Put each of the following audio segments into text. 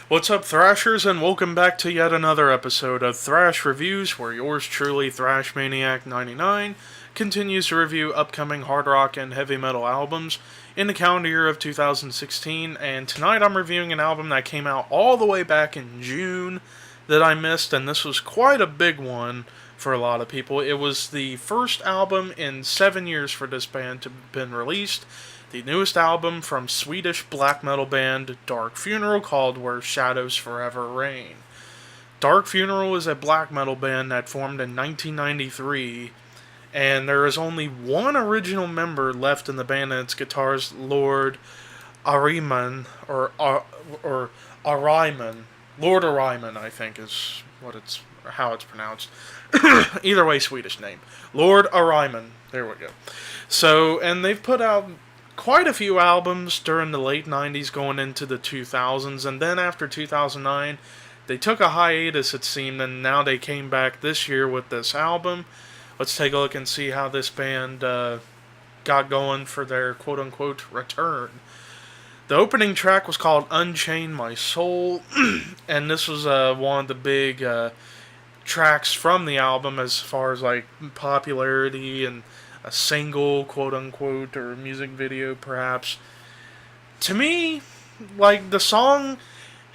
What's up, Thrashers, and welcome back to yet another episode of Thrash Reviews, where yours truly, Thrash Maniac 99, continues to review upcoming hard rock and heavy metal albums in the calendar year of 2016. And tonight I'm reviewing an album that came out all the way back in June that I missed, and this was quite a big one for a lot of people. It was the first album in 7 years for this band to have been released. The newest album from Swedish black metal band Dark Funeral, called Where Shadows Forever Reign. Dark Funeral is a black metal band that formed in 1993, and there is only one original member left in the band, and it's guitarist Lord Ariman, or Ariman. Lord Ariman, I think, is how it's pronounced. Either way, Swedish name. Lord Ariman. There we go. So, and they've put out quite a few albums during the late 90s going into the 2000s, and then after 2009 they took a hiatus, it seemed, and now they came back this year with this album. Let's take a look and see how this band got going for their quote-unquote return. The opening track was called Unchain My Soul, and this was one of the big tracks from the album as far as like popularity and a single, quote-unquote, or music video, perhaps. To me, like, the song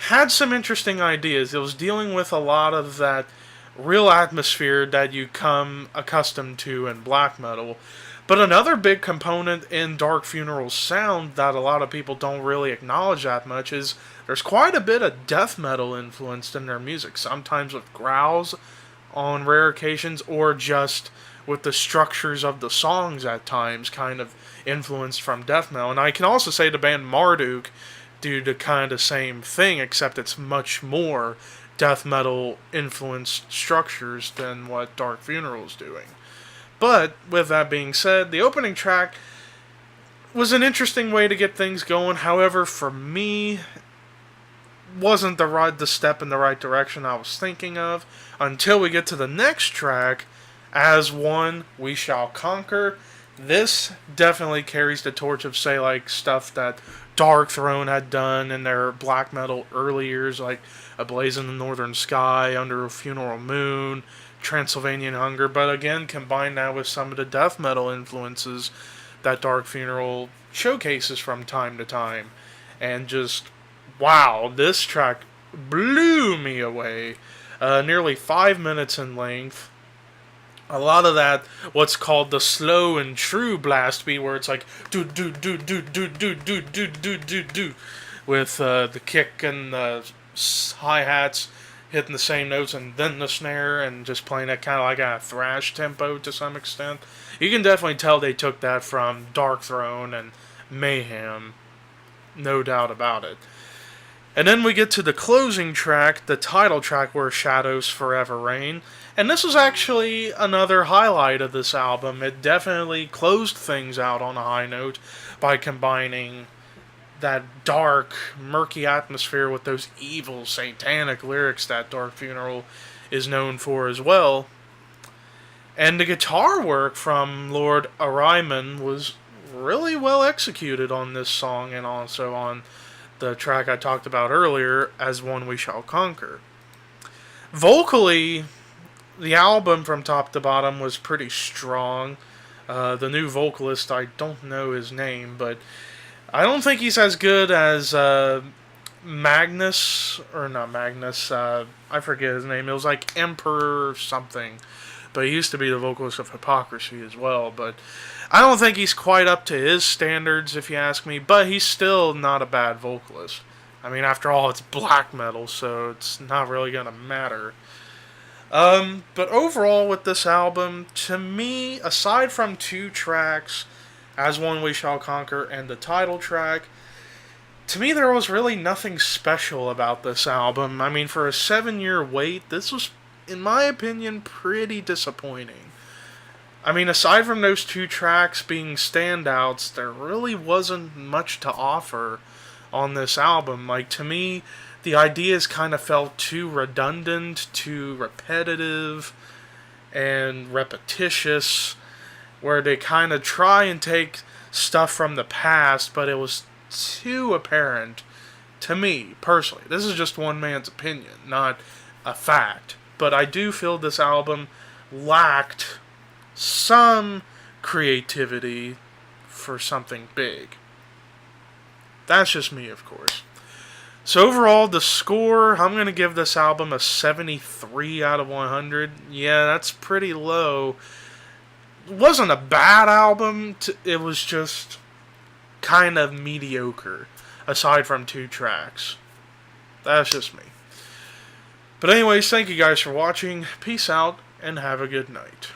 had some interesting ideas. It was dealing with a lot of that real atmosphere that you come accustomed to in black metal. But another big component in Dark Funeral's sound that a lot of people don't really acknowledge that much is there's quite a bit of death metal influenced in their music, sometimes with growls on rare occasions, or just with the structures of the songs at times kind of influenced from death metal. And I can also say the band Marduk do the kind of same thing, except it's much more death metal influenced structures than what Dark Funeral is doing. But with that being said, the opening track was an interesting way to get things going. However, for me, wasn't the step in the right direction I was thinking of until we get to the next track, As One We Shall Conquer. This definitely carries the torch of, say, like, stuff that Dark Throne had done in their black metal early years, like A Blaze in the Northern Sky, Under a Funeral Moon, Transylvanian Hunger, but again, combine that with some of the death metal influences that Dark Funeral showcases from time to time. And just, wow, this track blew me away. Nearly 5 minutes in length. A lot of that, what's called the slow and true blast beat, where it's like do do do do do do do do do do do, with the kick and the hi-hats hitting the same notes, and then the snare, and just playing that kind of like a thrash tempo to some extent. You can definitely tell they took that from Dark Throne and Mayhem, no doubt about it. And then we get to the closing track, the title track, Where Shadows Forever Reign. And this was actually another highlight of this album. It definitely closed things out on a high note by combining that dark, murky atmosphere with those evil, satanic lyrics that Dark Funeral is known for as well. And the guitar work from Lord Ariman was really well executed on this song, and also on the track I talked about earlier, As One We Shall Conquer. Vocally, the album from top to bottom was pretty strong. The new vocalist, I don't know his name, but I don't think he's as good as Magnus, or not Magnus, I forget his name. It was like Emperor something, but he used to be the vocalist of Hypocrisy as well. But I don't think he's quite up to his standards, if you ask me, but he's still not a bad vocalist. I mean, after all, it's black metal, so it's not really going to matter. But overall with this album, to me, aside from two tracks, As One We Shall Conquer and the title track, to me there was really nothing special about this album. I mean, for a 7-year wait, this was, in my opinion, pretty disappointing. I mean, aside from those two tracks being standouts, there really wasn't much to offer on this album. Like, to me, the ideas kind of felt too redundant, too repetitive, and repetitious, where they kind of try and take stuff from the past, but it was too apparent to me, personally, this is just one man's opinion, not a fact, but I do feel this album lacked some creativity for something big. That's just me, of course. So overall, the score, I'm going to give this album a 73 out of 100. Yeah, that's pretty low. It wasn't a bad album. It was just kind of mediocre, aside from 2 tracks. That's just me. But anyways, thank you guys for watching. Peace out, and have a good night.